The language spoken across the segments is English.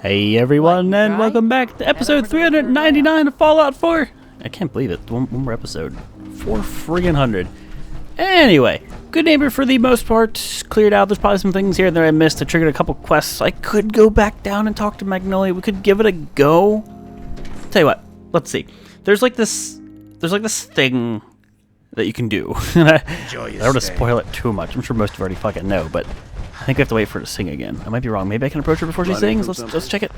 Hey everyone, and welcome back to episode 399 of Fallout 4. I can't believe it. One more episode. 400. Anyway, good neighbor for the most part. Cleared out. There's probably some things here that I missed. I triggered a couple quests. I could go back down and talk to Magnolia. We could give it a go. Tell you what. Let's see. There's like this thing that you can do. I don't want to spoil it too much. I'm sure most of you already fucking know, but I think we have to wait for her to sing again. I might be wrong. Maybe I can approach her before she sings. Let's check it.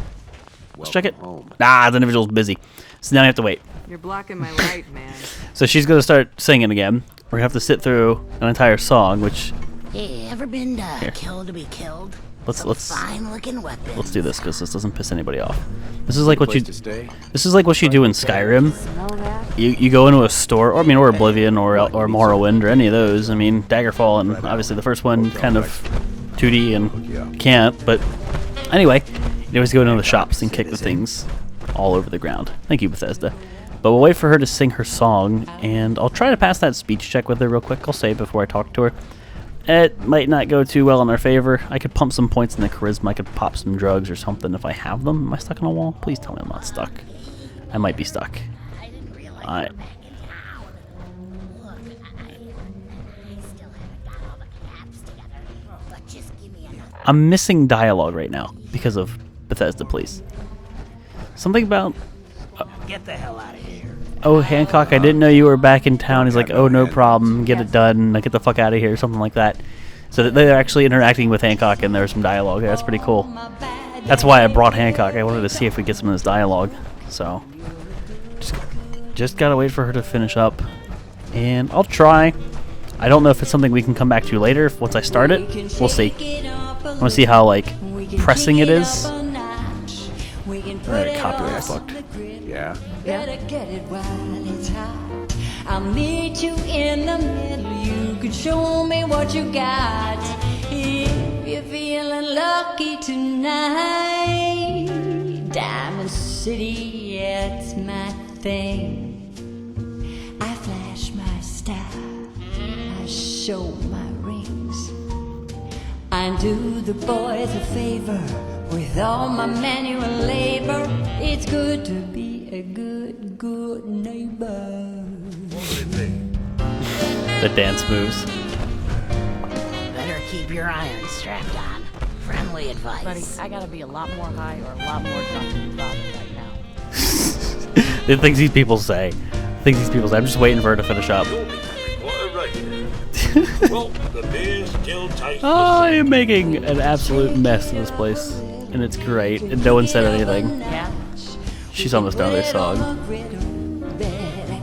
Let's check it. Nah, the individual's busy. So now I have to wait. You're blocking my light, man. So she's gonna start singing again. We're gonna have to sit through an entire song, which Hey, ever been killed to be killed? let's Fine-looking weapon. let's do this because this doesn't piss anybody off. This is like what you do in Skyrim. You go into a store, or or Oblivion, or Morrowind, or any of those. I mean, Daggerfall, and obviously the first one kind of 2D and can't. But anyway, you always go into the shops and kick the things all over the ground. Thank you, Bethesda. But we'll wait for her to sing her song, and I'll try to pass that speech check with her real quick. I'll say it before I talk to her. It might not go too well in our favor. I could pump some points in the charisma. I could pop some drugs or something if I have them. Am I stuck on a wall? Please tell me I'm not stuck. I might be stuck. Alright. I'm missing dialogue right now because of Bethesda, please. Something about... Get the hell out of here. Oh, Hancock, I didn't know you were back in town. He's like, oh, no problem. Get it done. Get the fuck out of here. Something like that. So they're actually interacting with Hancock, and there's some dialogue there. That's pretty cool. That's why I brought Hancock. I wanted to see if we get some of this dialogue. So, just gotta wait for her to finish up. And I'll try. I don't know if it's something we can come back to later. Once I start it, we'll see. I want to see how, pressing it is. Alright, copyright fucked. Yeah. Better get it while it's hot. I'll meet you in the middle. You can show me what you got. If you're feeling lucky tonight, Diamond City, yeah, it's my thing. I flash my style. I show my rings. I do the boys a favor. With all my manual labor, it's good to be a good neighbor. The dance moves. Better keep your iron strapped on. Friendly advice. Buddy, I gotta be a lot more high or a lot more drunk than you bothered right now. The things these people say. I'm just waiting for her to finish up. I am making an absolute mess in this place. And it's great. And no one said anything. Yeah? She's almost done this song.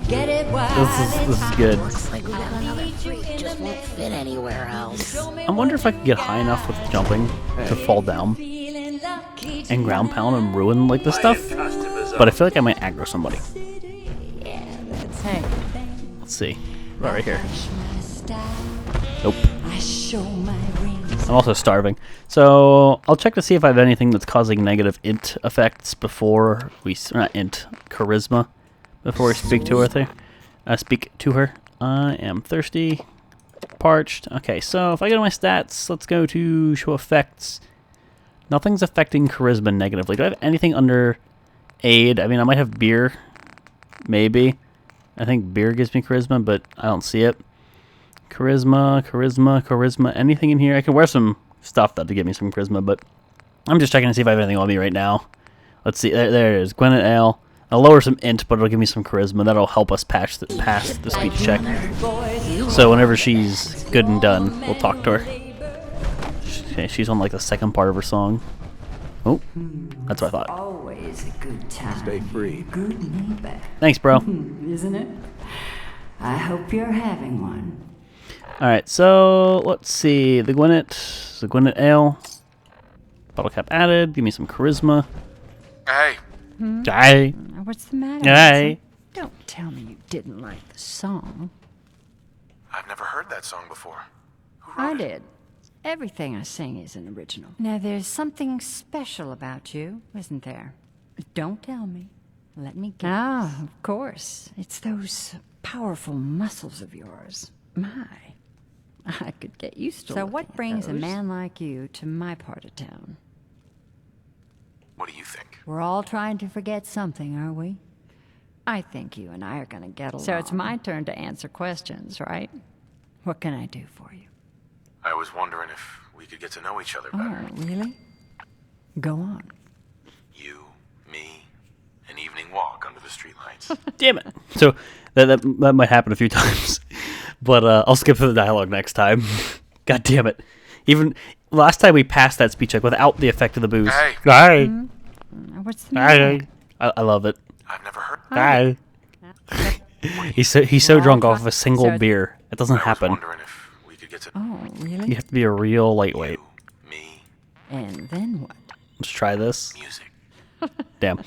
This is good. Looks like we got another freak. Just won't fit anywhere else. I wonder if I could get high enough with jumping to fall down and ground pound and ruin this stuff. But I feel like I might aggro somebody. Hey. Let's see. Right here. Nope. I'm also starving. So I'll check to see if I have anything that's causing negative int effects before we... Not int. Charisma. Before we speak to her. I am thirsty. Parched. Okay, so if I go to my stats, let's go to show effects. Nothing's affecting charisma negatively. Do I have anything under aid? I mean, I might have beer. Maybe. I think beer gives me charisma, but I don't see it. Charisma. Anything in here? I can wear some stuff that'll give me some charisma, but I'm just checking to see if I have anything on me right now. Let's see. There it is. Gwinnett Ale. I'll lower some int, but it'll give me some charisma. That'll help us pass the speech check. So whenever she's good and done, we'll talk to her. Okay, she's on the second part of her song. Oh, that's what I thought. Always a good time. Stay free. Good neighbor. Thanks, bro. Isn't it? I hope you're having one. Alright, so let's see. The Gwinnett Ale. Bottle cap added. Give me some charisma. Hey. Hey. What's the matter? Hey. Don't tell me you didn't like the song. I've never heard that song before. Who I wrote it? did. Everything I sing is an original. Now, there's something special about you, isn't there? Don't tell me. Let me guess. Ah, of course. It's those powerful muscles of yours. My. I could get used to. So what brings a man like you to my part of town? What do you think? We're all trying to forget something, aren't we? I think you and I are gonna get along. So it's my turn to answer questions, right? What can I do for you? I was wondering if we could get to know each other better. Oh, really? Go on. You, me, an evening walk under the streetlights. Damn it. So that might happen a few times, but I'll skip through the dialogue next time. God damn it. Even last time we passed that speech check without the effect of the booze. Hey. Hi. What's the matter? I love it. I've never heard. Hi. He's so drunk off of a single beer. It doesn't I was happen. wondering if we could get to Oh, really? You have to be a real lightweight. me, And then what? Let's try this. music. Damn.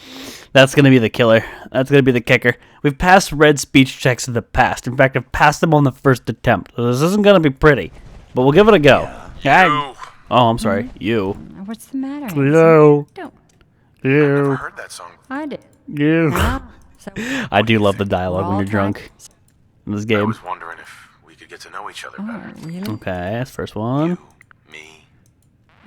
That's going to be the killer. That's going to be the kicker. We've passed red speech checks in the past. In fact, I've passed them on the first attempt. So this isn't going to be pretty, but we'll give it a go. You. Oh, I'm sorry. You. What's the matter? Hanson? No. Don't. Never You. heard that song. I did. You. So I do love the dialogue We're when all you're drunk in this I game. was wondering if we could get to know each other better. really? Okay, that's the first one. Me,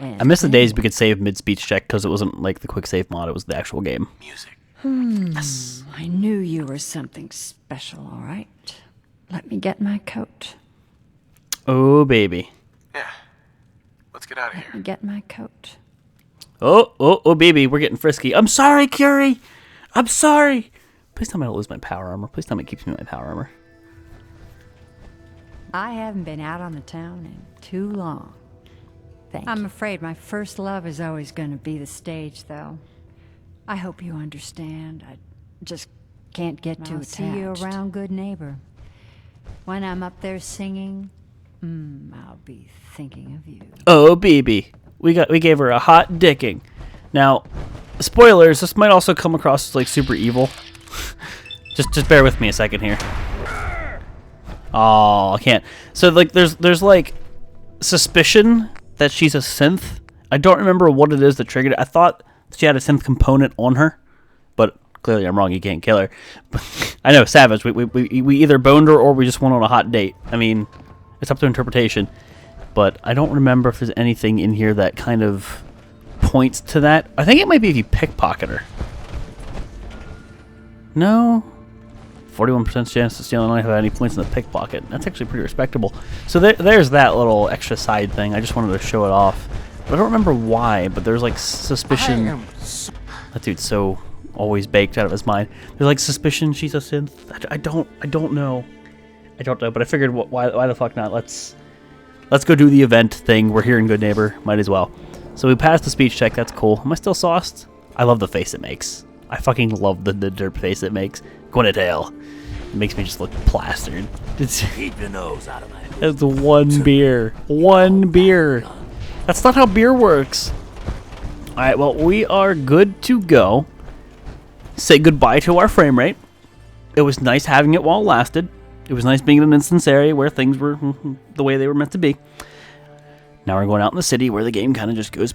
I miss the days we could save mid-speech check because it wasn't like the quick save mod, it was the actual game. music. I knew you were something special, all right. Let me get my coat. Oh, baby. Yeah. Let's get out of here. Get my coat. Oh, baby, we're getting frisky. I'm sorry, Curie. I'm sorry. Please tell me I don't lose my power armor. Please tell me it keeps me my power armor. I haven't been out on the town in too long. I'm afraid my first love is always going to be the stage, though. I hope you understand. I just can't get too attached. I'll see you around, good neighbor. When I'm up there singing, I'll be thinking of you. Oh, baby. We gave her a hot dicking. Now, spoilers, this might also come across as like super evil. just bear with me a second here. Oh, I can't. So like there's like suspicion that she's a synth. I don't remember what it is that triggered it. I thought she had a synth component on her, but clearly I'm wrong. You can't kill her. I know, savage. We either boned her or we just went on a hot date. I mean, it's up to interpretation. But I don't remember if there's anything in here that kind of points to that. I think it might be if you pickpocket her. No? 41% chance to steal and not have any points in the pickpocket. That's actually pretty respectable. So there's that little extra side thing. I just wanted to show it off. But I don't remember why, but there's like suspicion. That dude's so always baked out of his mind. There's like suspicion she's a synth. I don't know. I don't know, but I figured why the fuck not? Let's go do the event thing. We're here in Good Neighbor. Might as well. So we passed the speech check. That's cool. Am I still sauced? I love the face it makes. I fucking love the derp face it makes. Tail. It makes me just look plastered. Keep your nose out of my hood. That's one beer. One beer. That's not how beer works. Alright, well, we are good to go. Say goodbye to our frame rate. It was nice having it while it lasted. It was nice being in an instance area where things were the way they were meant to be. Now we're going out in the city where the game kind of just goes...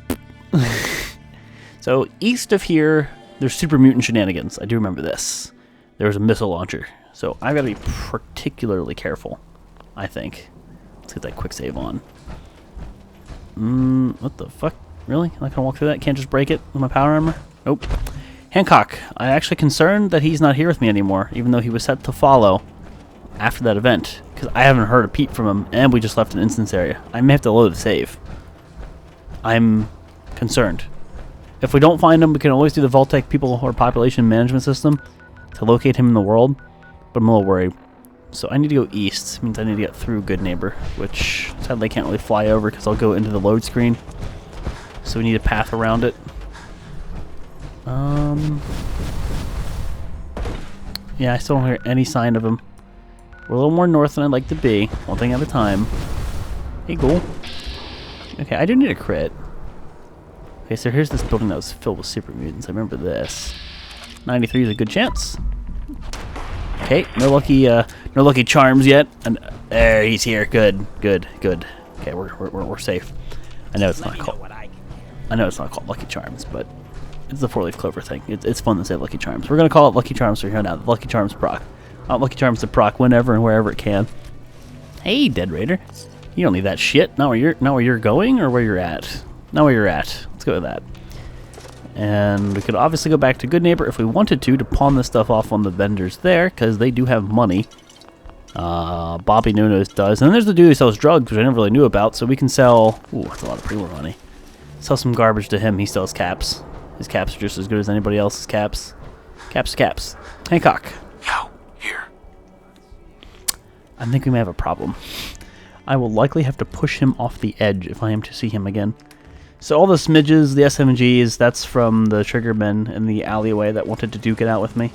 So, east of here, there's super mutant shenanigans. I do remember this. There was a missile launcher. So, I've got to be particularly careful, I think. Let's get that quick save on. What the fuck? Really? I'm not gonna walk through that? Can't just break it with my power armor? Nope. Hancock. I'm actually concerned that he's not here with me anymore, even though he was set to follow after that event, because I haven't heard a peep from him, and we just left an instance area. I may have to load the save. I'm concerned. If we don't find him, we can always do the Voltec people or population management system to locate him in the world, but I'm a little worried. So I need to go east. It means I need to get through Good Neighbor, which sadly I can't really fly over because I'll go into the load screen. So we need a path around it. Yeah, I still don't hear any sign of him. We're a little more north than I'd like to be. One thing at a time. Hey, cool. Okay, I do need a crit. Okay, so here's this building that was filled with super mutants. I remember this. 93 is a good chance. Okay, no lucky charms yet. And there, he's here. Good. Okay, we're safe. I know it's not called Lucky Charms, but it's the 4-leaf clover thing. It's fun to say Lucky Charms. We're gonna call it Lucky Charms for here now. Lucky Charms proc. I want Lucky Charms to proc whenever and wherever it can. Hey, Dead Raider. You don't need that shit. Not where you're going or where you're at. Not where you're at. Let's go with that. And we could obviously go back to Good Neighbor if we wanted to pawn this stuff off on the vendors there, because they do have money. Bobby Nunes does. And then there's the dude who sells drugs, which I never really knew about, so we can sell... Ooh, that's a lot of pre-war money. Sell some garbage to him. He sells caps. His caps are just as good as anybody else's caps. Caps. Hancock. Yo, here. I think we may have a problem. I will likely have to push him off the edge if I am to see him again. So all the smidges, the SMGs, that's from the triggermen in the alleyway that wanted to duke it out with me.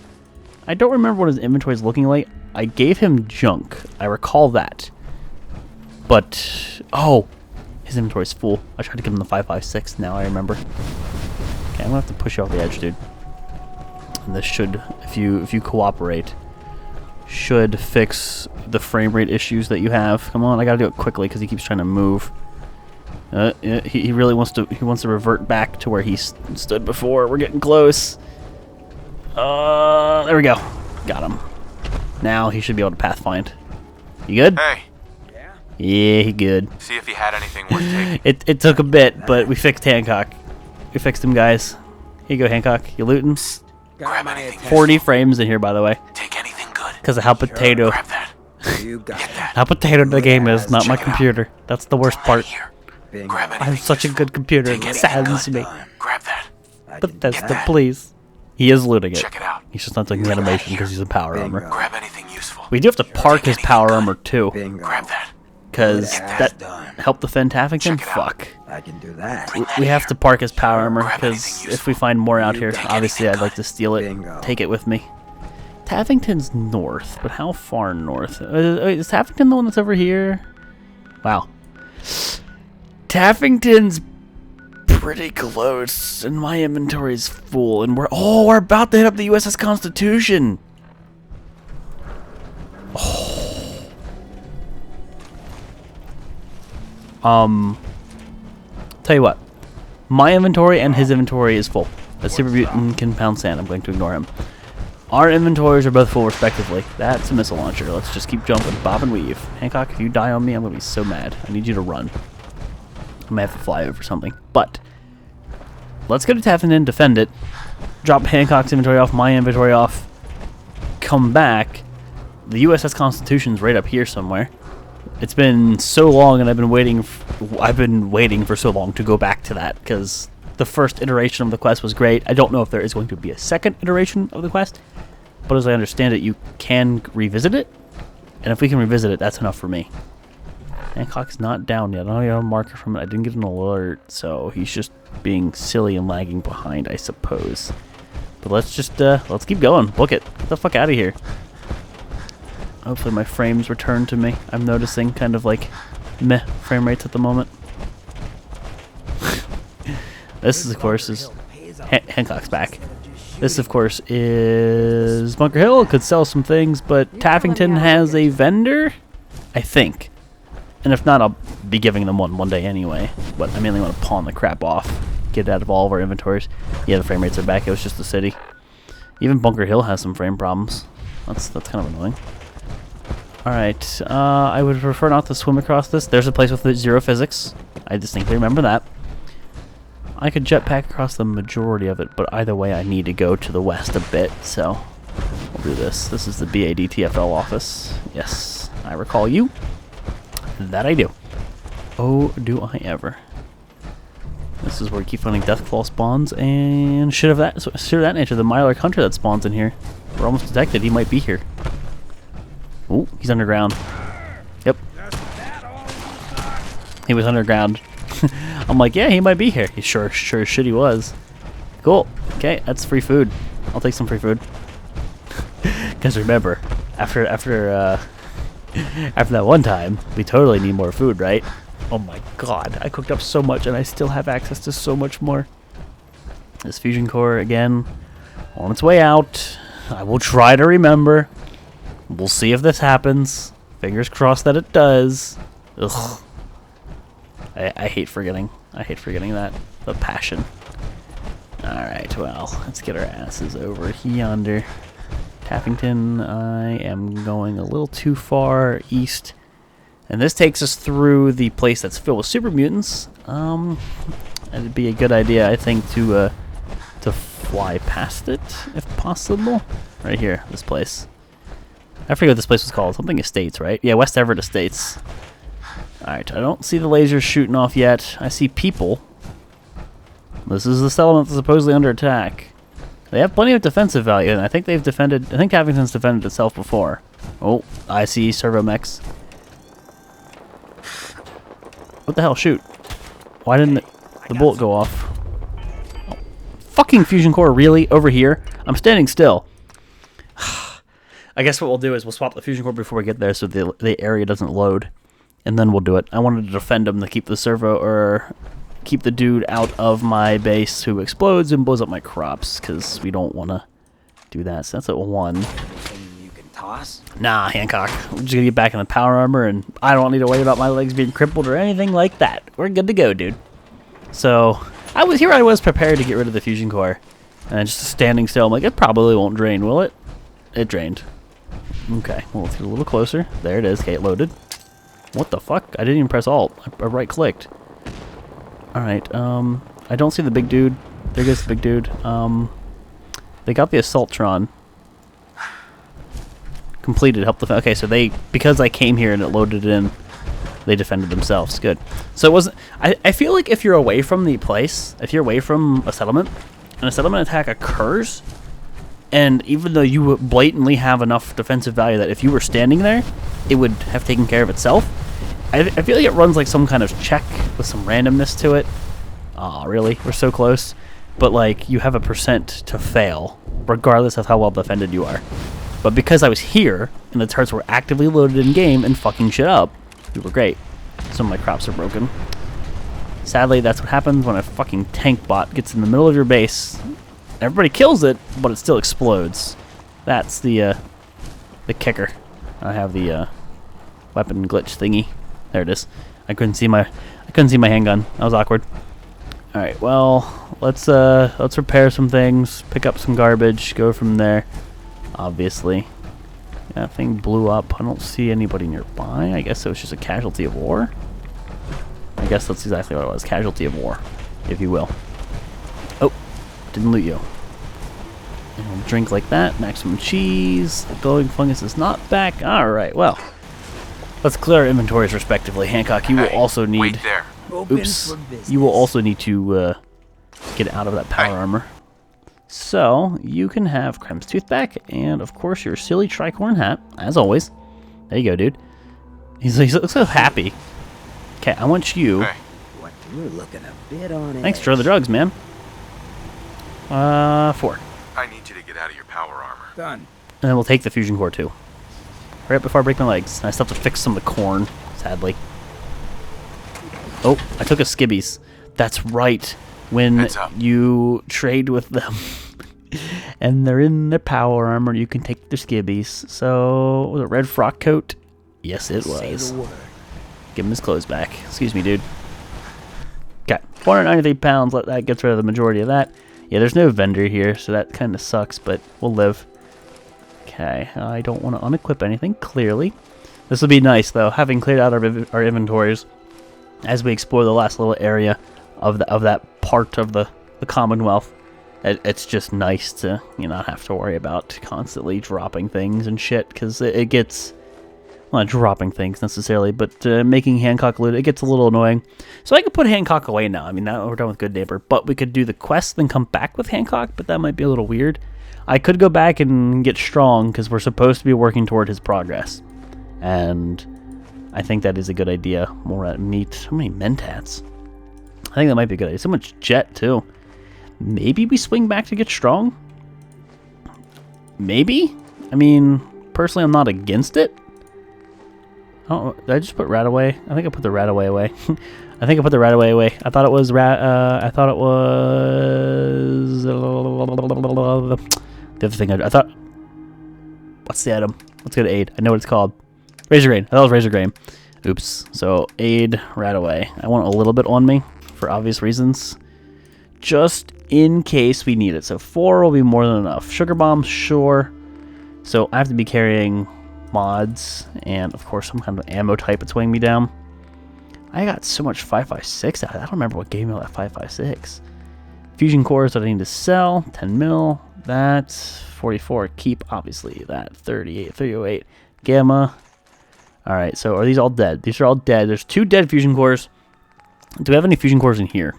I don't remember what his inventory is looking like. I gave him junk. I recall that. But, oh, his inventory's full. I tried to give him the 5.56. Now I remember. Okay, I'm gonna have to push you off the edge, dude. And this should, if you cooperate, should fix the frame rate issues that you have. Come on, I gotta do it quickly because he keeps trying to move. Yeah, he really wants to revert back to where he stood before. We're getting close. There we go. Got him. Now he should be able to pathfind. You good? Hey. Yeah, he good. See if he had anything worth taking. It took a bit, but we fixed Hancock. We fixed him, guys. Here you go, Hancock. You looting? Grab anything. 40 frames in here, by the way. Take anything good. Because of how potato. Grab that. You got Get that. How potato the game is, not my computer. That's the worst part. Here. Bingo. Grab I anything. have such a good computer, it saddens me. Grab that. Bethesda, please. He is looting it. Check it out. He's just not taking the animation because he's a power armor. Grab anything useful. We do have to park his power armor too, Bingo. Grab that. because That's that done. helped defend Taffington. Check it out. Fuck. I can do that. We have to park his power armor Grab because anything if we useful. find more out You here, got obviously I'd like to steal it, Bingo. take it with me. Taffington's north, but how far north? Wait, is Taffington the one that's over here? Wow. Taffington's pretty close, and my inventory's full, and we're about to hit up the USS Constitution. Tell you what, my inventory and his inventory is full. The super mutant can pound sand. I'm going to ignore him. Our inventories are both full respectively. That's a missile launcher. Let's just keep jumping, bob and weave. Hancock, if you die on me, I'm gonna be so mad. I need you to run. I may have to fly over something, but let's go to Taffington, defend it, drop Hancock's inventory off, my inventory off, come back. The USS Constitution's right up here somewhere. It's been so long, and I've been waiting for so long to go back to that because the first iteration of the quest was great. I don't know if there is going to be a second iteration of the quest, but as I understand it, you can revisit it, and if we can revisit it, that's enough for me. Hancock's not down yet. I don't have a marker from it. I didn't get an alert, so he's just being silly and lagging behind, I suppose. But let's just let's keep going. Book it. Get the fuck out of here. Hopefully my frames return to me. I'm noticing kind of like meh frame rates at the moment. This is, of course, is Hancock's back. This, of course, is Bunker Hill. Could sell some things, but Taffington has a vendor, I think. And if not, I'll be giving them one day anyway. But I mainly want to pawn the crap off, get it out of all of our inventories. Yeah, the frame rates are back. It was just the city. Even Bunker Hill has some frame problems. That's kind of annoying. Alright, I would prefer not to swim across this. There's a place with zero physics. I distinctly remember that. I could jetpack across the majority of it, but either way I need to go to the west a bit, so we'll do this. This is the BADTFL office. Yes, I recall you. That I do. Oh, do I ever. This is where we keep finding Deathclaw spawns, and shit of that nature. The Mylark Hunter that spawns in here. We're almost detected. He might be here. Oh, he's underground. Yep. He was underground. I'm like, yeah, he might be here. He sure as shit he was. Cool. Okay, that's free food. I'll take some free food. Because remember, after that one time, we totally need more food, right? Oh my god, I cooked up so much and I still have access to so much more. This fusion core, again, on its way out. I will try to remember. We'll see if this happens. Fingers crossed that it does. Ugh. I hate forgetting. I hate forgetting that. The passion. Alright, well, let's get our asses over yonder. Taffington, I am going a little too far east. And this takes us through the place that's filled with super mutants. It'd be a good idea, I think, to to fly past it, if possible. Right here, this place. I forget what this place was called. Something Estates, right? Yeah, West Everett Estates. Alright, I don't see the lasers shooting off yet. I see people. This is the settlement that's supposedly under attack. They have plenty of defensive value, and I think they've defended... I think Taffington's defended itself before. Oh, I see servo mechs. What the hell? Shoot. Why didn't the bullet go off? Oh, fucking fusion core, really? Over here? I'm standing still. I guess what we'll do is we'll swap the fusion core before we get there so the area doesn't load. And then we'll do it. I wanted to defend him to keep the servo, or keep the dude out of my base who explodes and blows up my crops, because we don't want to do that. So that's at 1. Anything you can toss? Nah, Hancock. We're just going to get back in the power armor, and I don't need to worry about my legs being crippled or anything like that. We're good to go, dude. So, I was prepared to get rid of the fusion core. And just standing still, I'm like, it probably won't drain, will it? It drained. Okay, well, let's get a little closer. There it is. Okay, it loaded. What the fuck? I didn't even press Alt. I right-clicked. Alright, I don't see the big dude. There goes the big dude. They got the Assaultron. Completed. Help the... Okay, so they... Because I came here and it loaded in, they defended themselves. Good. So it wasn't... I feel like if you're away from the place, if you're away from a settlement, and a settlement attack occurs, and even though you blatantly have enough defensive value that if you were standing there, it would have taken care of itself, I feel like it runs like some kind of check with some randomness to it. Aw, really? We're so close. But, like, you have a % to fail, regardless of how well defended you are. But because I was here, and the turrets were actively loaded in-game and fucking shit up, we were great. Some of my crops are broken. Sadly, that's what happens when a fucking tank bot gets in the middle of your base. Everybody kills it, but it still explodes. That's the kicker. I have the weapon glitch thingy. There it is. I couldn't see my handgun. That was awkward. All right. Well, let's repair some things, pick up some garbage, go from there. Obviously, that thing blew up. I don't see anybody nearby. I guess it was just a casualty of war. I guess that's exactly what it was. Casualty of war, if you will. Oh, didn't loot you. And we'll drink like that. Maximum cheese. The glowing fungus is not back. All right. Well. Let's clear our inventories respectively. Hancock, you will also need... Wait there. Oops. You will also need to get out of that power armor. So, you can have Krem's tooth back, and of course your silly tricorn hat, as always. There you go, dude. He looks so happy. Okay, I want you... Hey. What, you're looking a bit on edge. Thanks for the drugs, man. 4. I need you to get out of your power armor. Done. And then we'll take the fusion core too. Hurry up before I break my legs. I still have to fix some of the corn, sadly. Oh, I took a skibbies. That's right. When you trade with them and they're in their power armor, you can take their skibbies. So, was it red frock coat? Yes, it was. Say the word. Give him his clothes back. Excuse me, dude. Okay, 493 pounds. That gets rid of the majority of that. Yeah, there's no vendor here, so that kind of sucks, but we'll live. Okay, I don't want to unequip anything, clearly. This will be nice, though, having cleared out our inventories as we explore the last little area of that part of the Commonwealth. It's just nice to not have to worry about constantly dropping things and shit, because it gets... Well, not dropping things necessarily, but making Hancock loot, it gets a little annoying. So I could put Hancock away now. I mean, now we're done with Good Neighbor, but we could do the quest, then come back with Hancock, but that might be a little weird. I could go back and get Strong, because we're supposed to be working toward his progress. And I think that is a good idea. More at meat. So many mentats. I think that might be a good idea. So much jet, too. Maybe we swing back to get Strong? Maybe? I mean, personally, I'm not against it. Oh, did I just put Rataway? I think I put the Rataway away. I think I put the Rataway away. I thought it was I thought it was the other thing. I thought. What's the item? Let's go to aid. I know what it's called. Razor Grain. That was Razor Grain. Oops. So aid Rataway. I want a little bit on me for obvious reasons, just in case we need it. So 4 will be more than enough. Sugar bombs, sure. So I have to be carrying mods and of course some kind of ammo type that's weighing me down. I got so much 5.56 out. I don't remember what gave me all that 5.56. Fusion cores that I need to sell. 10 mil. That's 44. Keep, obviously. That 38, 308. Gamma. Alright, so are these all dead? These are all dead. There's 2 dead fusion cores. Do we have any fusion cores in here?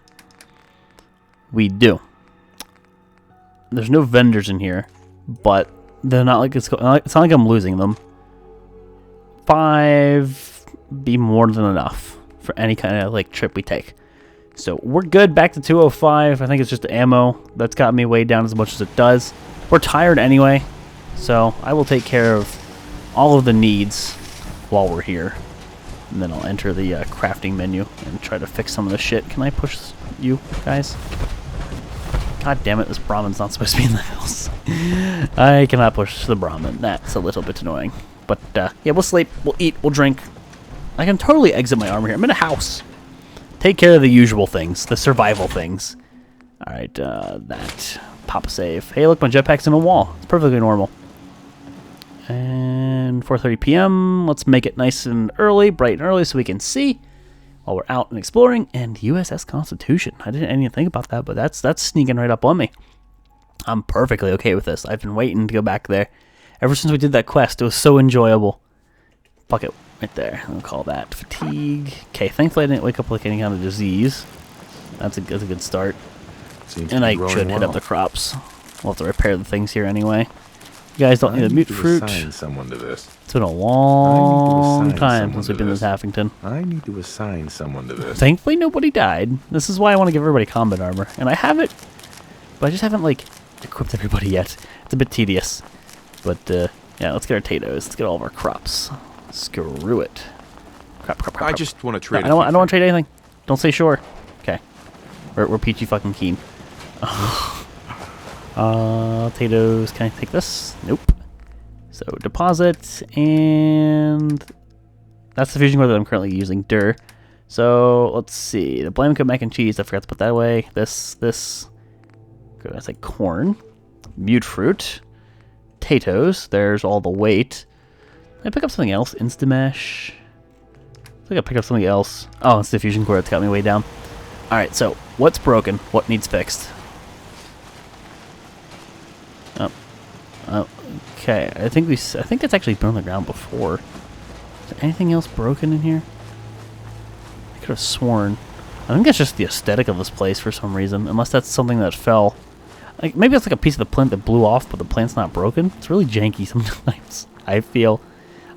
We do. There's no vendors in here, but they're not like it's not like I'm losing them. 5 be more than enough for any kind of like trip we take. So we're good. Back to 205. I think it's just the ammo that's got me way down as much as it does. We're tired anyway, so I will take care of all of the needs while we're here. And then I'll enter the crafting menu and try to fix some of the shit. Can I push you guys? God damn it, this Brahmin's not supposed to be in the house. I cannot push the Brahmin. That's a little bit annoying. But, yeah, we'll sleep, we'll eat, we'll drink. I can totally exit my armor here. I'm in a house. Take care of the usual things, the survival things. Alright, that. Pop a save. Hey, look, my jetpack's in a wall. It's perfectly normal. And 4:30 p.m. Let's make it nice and early, bright and early, so we can see while we're out and exploring. And USS Constitution. I didn't even think about that, but that's sneaking right up on me. I'm perfectly okay with this. I've been waiting to go back there ever since we did that quest. It was so enjoyable. Bucket right there. I'll call that fatigue. Okay, thankfully I didn't wake up like any kind of disease. That's a good start. And I should hit up the crops. We'll have to repair the things here anyway. You guys don't need a mute fruit. Someone to this. It's been a long time since we've been to Taffington. I need to assign someone to this. Thankfully, nobody died. This is why I want to give everybody combat armor. And I have it, but I just haven't, like, equipped everybody yet. It's a bit tedious. But, yeah, let's get our potatoes. Let's get all of our crops. Screw it. Crap. I just want to trade. No, I don't want to trade anything. Don't say sure. Okay. We're peachy fucking keen. Potatoes. Can I take this? Nope. So deposit, and that's the fusion core that I'm currently using. So let's see. The bland cooked mac and cheese. I forgot to put that away. This. Good. That's like corn, mute fruit, potatoes. There's all the weight. Did I pick up something else? Instamesh. I think I picked up something else. Oh, it's the fusion core that's got me way down. All right. So what's broken? What needs fixed? Okay, I think that's actually been on the ground before. Is there anything else broken in here? I could have sworn. I think that's just the aesthetic of this place for some reason, unless that's something that fell. Like maybe it's like a piece of the plant that blew off, but the plant's not broken. It's really janky sometimes. I feel.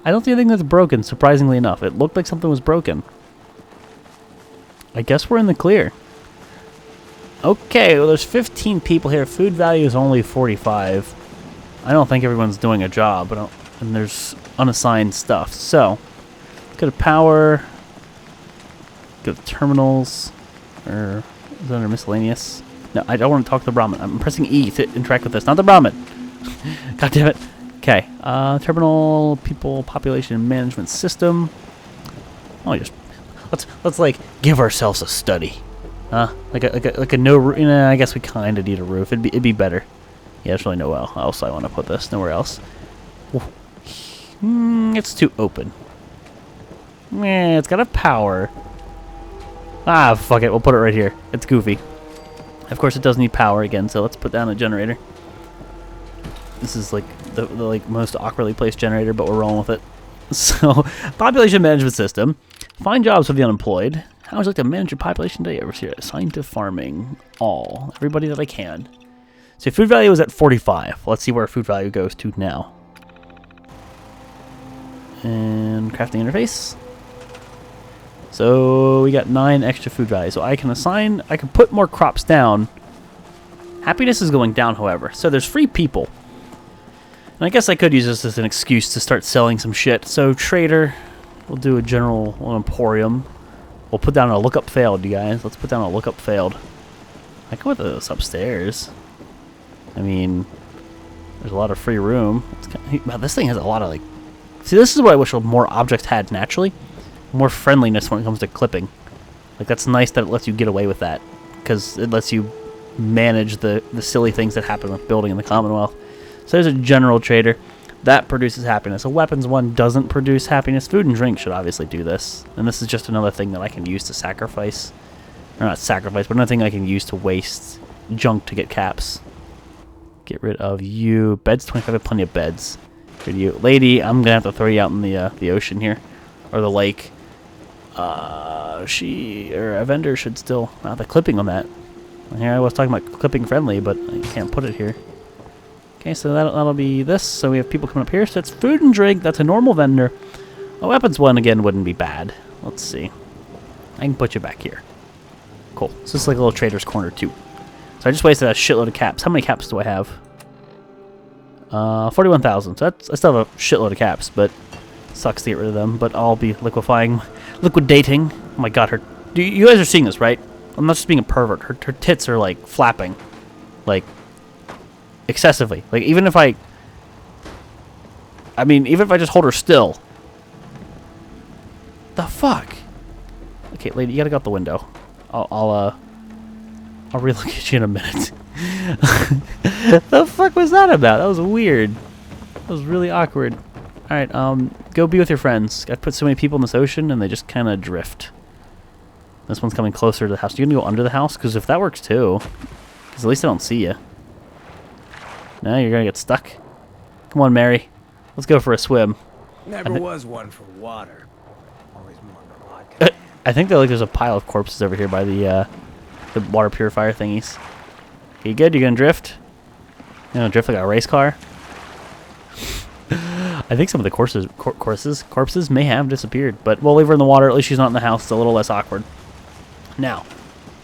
I don't see anything that's broken. Surprisingly enough, it looked like something was broken. I guess we're in the clear. Okay, well there's 15 people here. Food value is only 45. I don't think everyone's doing a job, and there's unassigned stuff. So, go to power, go to terminals, or is it under miscellaneous? No, I don't want to talk to the Brahmin. I'm pressing E to interact with this, not the Brahmin. God damn it. Okay, terminal, people, population management system. Oh, just let's like give ourselves a study, like a no. I guess we kind of need a roof. It'd be better. Yeah, there's really nowhere else I want to put this. Nowhere else. It's too open. It's got a power. Ah, fuck it. We'll put it right here. It's goofy. Of course, it does need power again, so let's put down a generator. This is like the like most awkwardly placed generator, but we're rolling with it. So, population management system. Find jobs for the unemployed. How would you like to manage your population today? Over here. Assigned to farming. All. Everybody that I can. So food value is at 45. Let's see where food value goes to now. And crafting interface. So we got 9 extra food value. So I can put more crops down. Happiness is going down, however. So there's free people. And I guess I could use this as an excuse to start selling some shit. So trader, we'll do a general emporium. We'll put down a lookup failed, you guys. Let's put down a lookup failed. I can put this upstairs. I mean, there's a lot of free room. Wow, this thing has a lot of, like... See, this is what I wish more objects had naturally. More friendliness when it comes to clipping. Like, that's nice that it lets you get away with that. Because it lets you manage the silly things that happen with building in the Commonwealth. So there's a general trader. That produces happiness. A weapons one doesn't produce happiness. Food and drink should obviously do this. And this is just another thing that I can use to sacrifice. Or not sacrifice, but another thing I can use to waste junk to get caps. Get rid of you. Beds 25. I have plenty of beds. Get rid of you. Lady, I'm going to have to throw you out in the ocean here. Or the lake. A vendor should still have the clipping on that. Here I was talking about clipping friendly, but I can't put it here. Okay, so that'll be this. So we have people coming up here. So it's food and drink. That's a normal vendor. A weapons one, again, wouldn't be bad. Let's see. I can put you back here. Cool. So this is like a little trader's corner, too. So I just wasted a shitload of caps. How many caps do I have? 41,000. So I still have a shitload of caps, but sucks to get rid of them. But I'll be liquedating. Oh my god, you guys are seeing this, right? I'm not just being a pervert. Her tits are like flapping, like excessively. Like even if I just hold her still. The fuck? Okay, lady, you gotta go out the window. I'll relook at you in a minute. The fuck was that about? That was weird. That was really awkward. Alright, go be with your friends. I put so many people in this ocean and they just kind of drift. This one's coming closer to the house. You gonna go under the house? Because if that works too, because at least I don't see you. No, you're gonna get stuck. Come on, Mary. Let's go for a swim. Never was one for water. Always more vodka. I think that there's a pile of corpses over here by the water purifier thingies. Okay, you good? You gonna drift? You gonna drift like a race car? I think some of the corpses may have disappeared, but we'll leave her in the water. At least she's not in the house. It's a little less awkward. Now,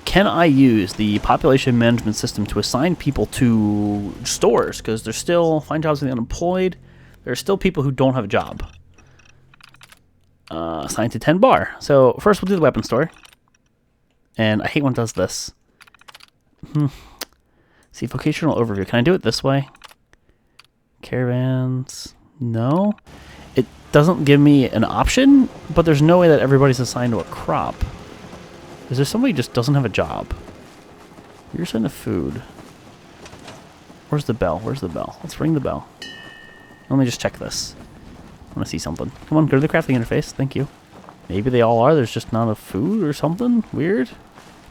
can I use the population management system to assign people to stores? Because there's still find jobs for the unemployed. There are still people who don't have a job. Assigned to 10 bar. So first we'll do the weapon store. And I hate when it does this. See, vocational overview. Can I do it this way? Caravans. No. It doesn't give me an option, but there's no way that everybody's assigned to a crop. Is there somebody who just doesn't have a job? You're assigned to food. Where's the bell? Where's the bell? Let's ring the bell. Let me just check this. I want to see something. Come on, go to the crafting interface. Thank you. Maybe they all are. There's just not enough food or something weird.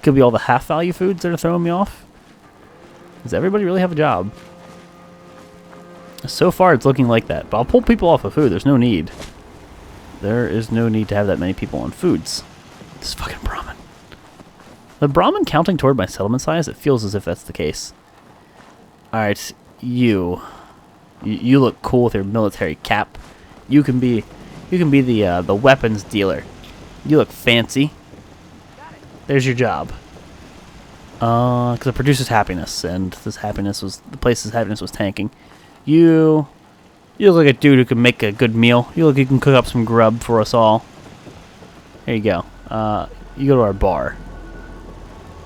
Could be all the half-value foods that are throwing me off. Does everybody really have a job? So far, it's looking like that. But I'll pull people off of food. There's no need. There is no need to have that many people on foods. This fucking Brahmin. The Brahmin counting toward my settlement size? It feels as if that's the case. Alright, you look cool with your military cap. You can be the weapons dealer. You look fancy. There's your job. Because it produces happiness, and the place's happiness was tanking. You look like a dude who can make a good meal. You look like you can cook up some grub for us all. There you go. You go to our bar.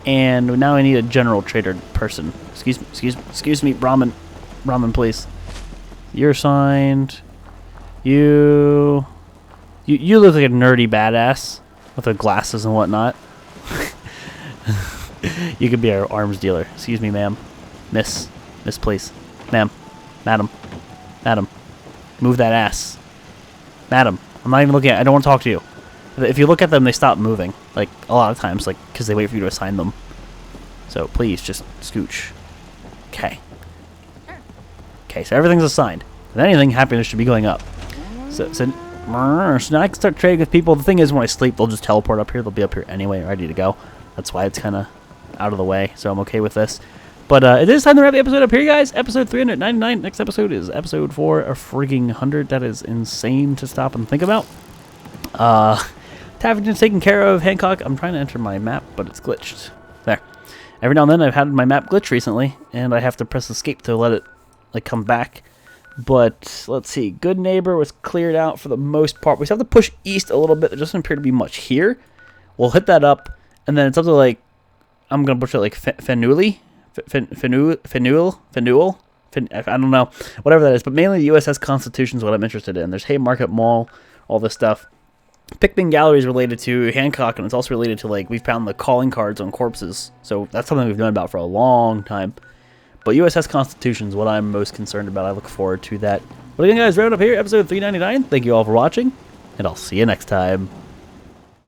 And now I need a general trader person. Excuse me, Brahmin, please. You're signed. You look like a nerdy badass with the glasses and whatnot. You could be our arms dealer. Excuse me, ma'am. Miss, please. Ma'am. Madam. Move that ass. Madam. I'm not even looking at it. I don't want to talk to you. If you look at them, they stop moving. Like, a lot of times, like, because they wait for you to assign them. So, please, just scooch. Okay. Okay, so everything's assigned. If anything, happiness should be going up. So now I can start trading with people. The thing is, when I sleep, they'll just teleport up here. They'll be up here anyway, ready to go. That's why it's kind of out of the way, so I'm okay with this. But it is time to wrap the episode up here, guys. Episode 399. Next episode is episode 4, a freaking 100. That is insane to stop and think about. Taffington's taken care of. Hancock, I'm trying to enter my map, but it's glitched. There. Every now and then I've had my map glitch recently, and I have to press escape to let it like come back. But let's see. Good Neighbor was cleared out for the most part. We still have to push east a little bit. There doesn't appear to be much here. We'll hit that up, and then it's up to like, I'm gonna butcher it like Fenuli. Fenul? I don't know. Whatever that is. But mainly the USS Constitution is what I'm interested in. There's Haymarket Mall, all this stuff. Pickman Gallery is related to Hancock, and it's also related to, like, we've found the calling cards on corpses. So that's something we've known about for a long time. But USS Constitution is what I'm most concerned about. I look forward to that. Well, again, guys, wrap it up here. Episode 399. Thank you all for watching, and I'll see you next time.